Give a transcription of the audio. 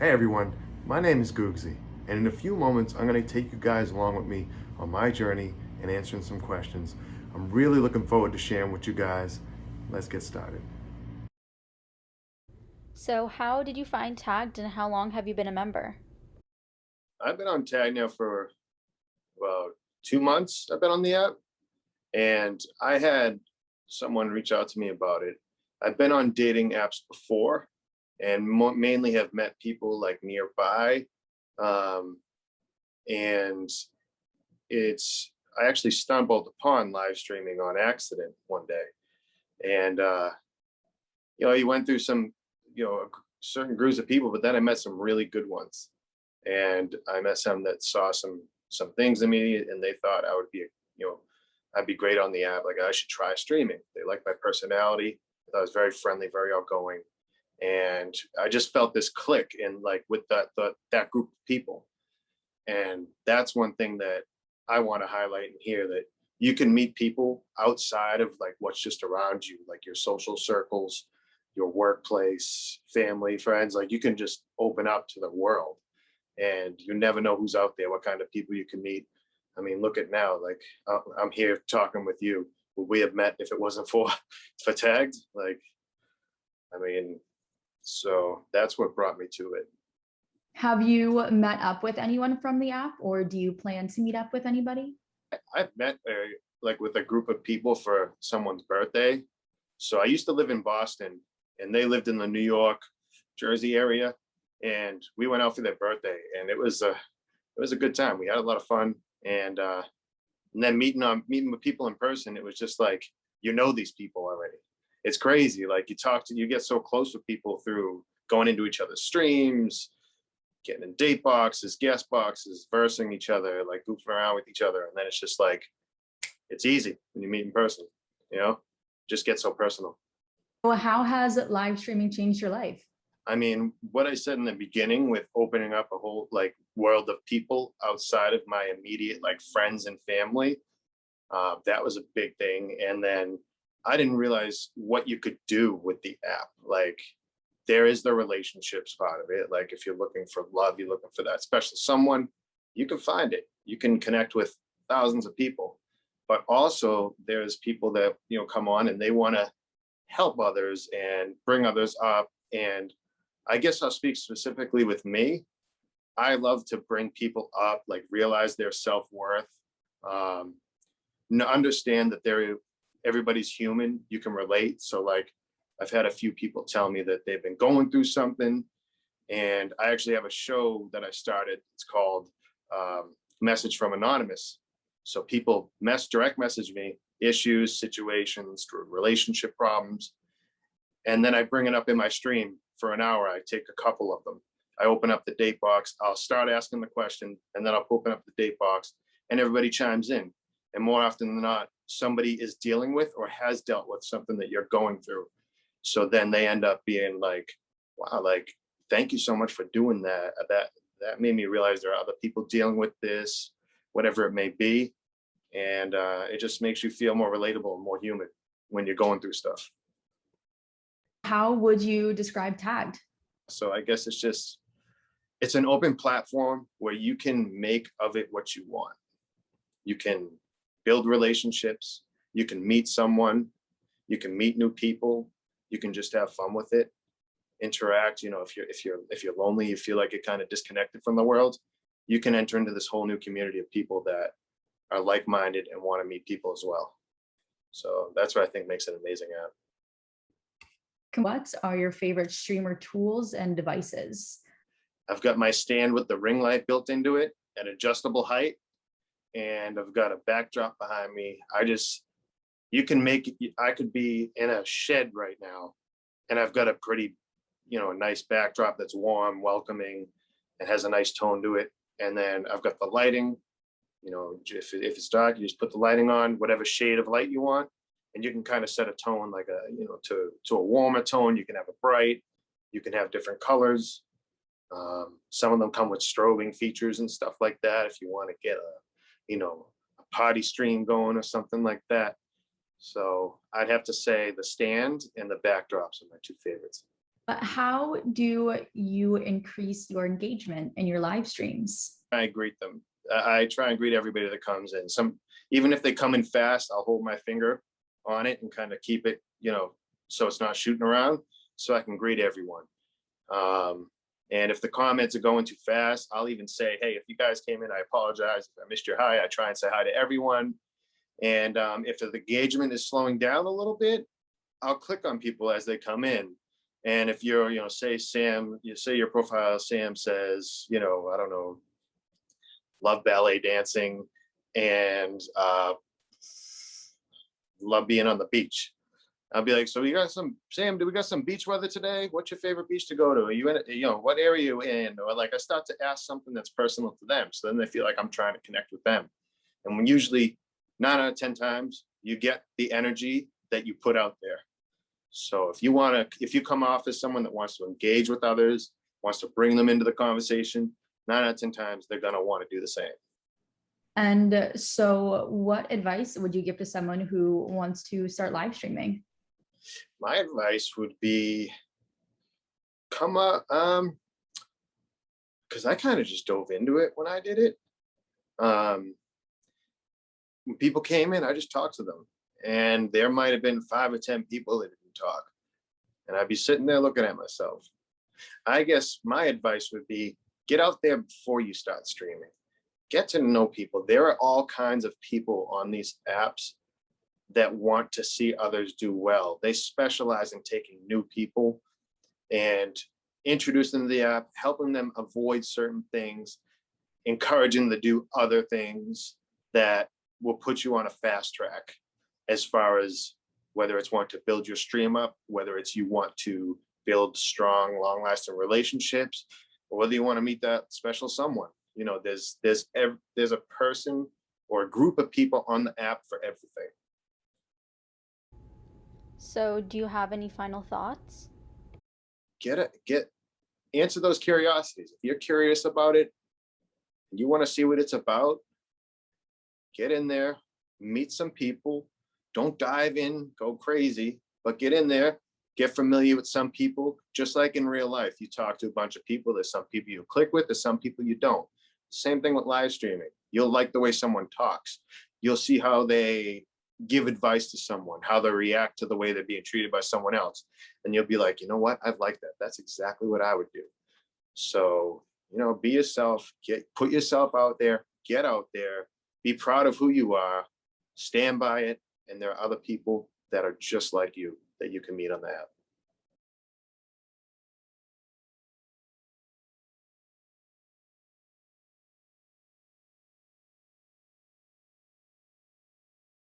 Hey everyone, my name is Googzy, and in a few moments I'm going to take you guys along with me on my journey and answering some questions. I'm really looking forward to sharing with you guys. Let's get started. So, how did you find Tagged and how long have you been a member? I've been on Tag now for about 2 months. I've been on the app, and I had someone reach out to me about it. I've been on dating apps before, and mainly have met people like nearby. Um, and it's I actually stumbled upon live streaming on accident one day, and you went through some, certain groups of people, but then I met some really good ones, and I met some that saw some things in me, and they thought I would be, I'd be great on the app. Like I should try streaming. They liked my personality. I thought I was very friendly, very outgoing, and I just felt this click in like with that group of people. And that's one thing that I want to highlight in here, that you can meet people outside of like what's just around you, like your social circles, your workplace, family, friends. Like you can just open up to the world, and you never know who's out there, what kind of people you can meet. I mean, look at now, like I'm here talking with you. Would we have met if it wasn't for for tagged? Like, I mean, so that's what brought me to it. Have you met up with anyone from the app or do you plan to meet up with anybody? I've met like with a group of people for someone's birthday. So I used to live in Boston, and they lived in the New York, Jersey area, and we went out for their birthday, and it was a good time. We had a lot of fun, and then meeting with people in person, it was just like these people already. It's crazy. Like you get so close with people through going into each other's streams, getting in date boxes, guest boxes, versing each other, like goofing around with each other. And then it's just like, it's easy when you meet in person, you know, just get so personal. Well, how has live streaming changed your life? I mean, what I said in the beginning with opening up a whole like world of people outside of my immediate like friends and family, that was a big thing. And then I didn't realize what you could do with the app. Like there is the relationships part of it. Like if you're looking for love, you're looking for that special someone, you can find it. You can connect with thousands of people. But also there's people that, come on and they want to help others and bring others up. And I guess I'll speak specifically with me. I love to bring people up, like realize their self-worth, um, understand that everybody's human. You can relate. So like I've had a few people tell me that they've been going through something, and I actually have a show that I started. It's called Message from Anonymous. So people direct message me issues, situations, relationship problems, and then I bring it up in my stream for an hour. I take a couple of them. I open up the date box. I'll start asking the question, and then I'll open up the date box, and everybody chimes in. And more often than not, somebody is dealing with or has dealt with something that you're going through. So then they end up being like, "Wow, like thank you so much for doing that. That made me realize there are other people dealing with this, whatever it may be." And it just makes you feel more relatable and more human when you're going through stuff. How would you describe Tagged? So I guess it's an open platform where you can make of it what you want. You can build relationships, you can meet someone, you can meet new people, you can just have fun with it, interact. If you're lonely, you feel like you're kind of disconnected from the world, you can enter into this whole new community of people that are like-minded and want to meet people as well. So that's what I think makes it an amazing app. What are your favorite streamer tools and devices? I've got my stand with the ring light built into it at adjustable height, and I've got a backdrop behind me. You can make it, I could be in a shed right now, and I've got a pretty, nice backdrop that's warm, welcoming, and has a nice tone to it. And then I've got the lighting, if it's dark, you just put the lighting on, whatever shade of light you want, and you can kind of set a tone like to a warmer tone. You can have a bright, you can have different colors. Some of them come with strobing features and stuff like that if you want to get a party stream going or something like that. So I'd have to say the stand and the backdrops are my two favorites. How do you increase your engagement in your live streams? I greet them. I try and greet everybody that comes in. Even if they come in fast, I'll hold my finger on it and kind of keep it, so it's not shooting around, so I can greet everyone. And if the comments are going too fast, I'll even say, hey, if you guys came in, I apologize. If I missed your hi, I try and say hi to everyone. And if the engagement is slowing down a little bit, I'll click on people as they come in. And if you're, say Sam, you say your profile, Sam says, I don't know, love ballet dancing and love being on the beach. I'll be like, so Sam, do we got some beach weather today? What's your favorite beach to go to? Are you in, what area are you in? Or like I start to ask something that's personal to them. So then they feel like I'm trying to connect with them. And when usually 9 out of 10 times, you get the energy that you put out there. So if you come off as someone that wants to engage with others, wants to bring them into the conversation, 9 out of 10 times, they're going to want to do the same. And so what advice would you give to someone who wants to start live streaming? My advice would be because I kind of just dove into it when I did it. When people came in, I just talked to them, and there might have been 5 or 10 people that didn't talk, and I'd be sitting there looking at myself. I guess my advice would be get out there before you start streaming. Get to know people. There are all kinds of people on these apps that want to see others do well. They specialize in taking new people and introducing them to the app, helping them avoid certain things, encouraging them to do other things that will put you on a fast track as far as whether it's want to build your stream up, whether it's you want to build strong, long-lasting relationships, or whether you want to meet that special someone. There's a person or a group of people on the app for everything. So, do you have any final thoughts? Answer those curiosities. If you're curious about it and you want to see what it's about, get in there, meet some people. Don't dive in, go crazy, but get in there, get familiar with some people. Just like in real life, you talk to a bunch of people. There's some people you click with, there's some people you don't. Same thing with live streaming. You'll like the way someone talks. You'll see how they give advice to someone, how they react to the way they're being treated by someone else. And you'll be like, you know what? I like that. That's exactly what I would do. So, be yourself, put yourself out there, get out there, be proud of who you are, stand by it. And there are other people that are just like you that you can meet on the app.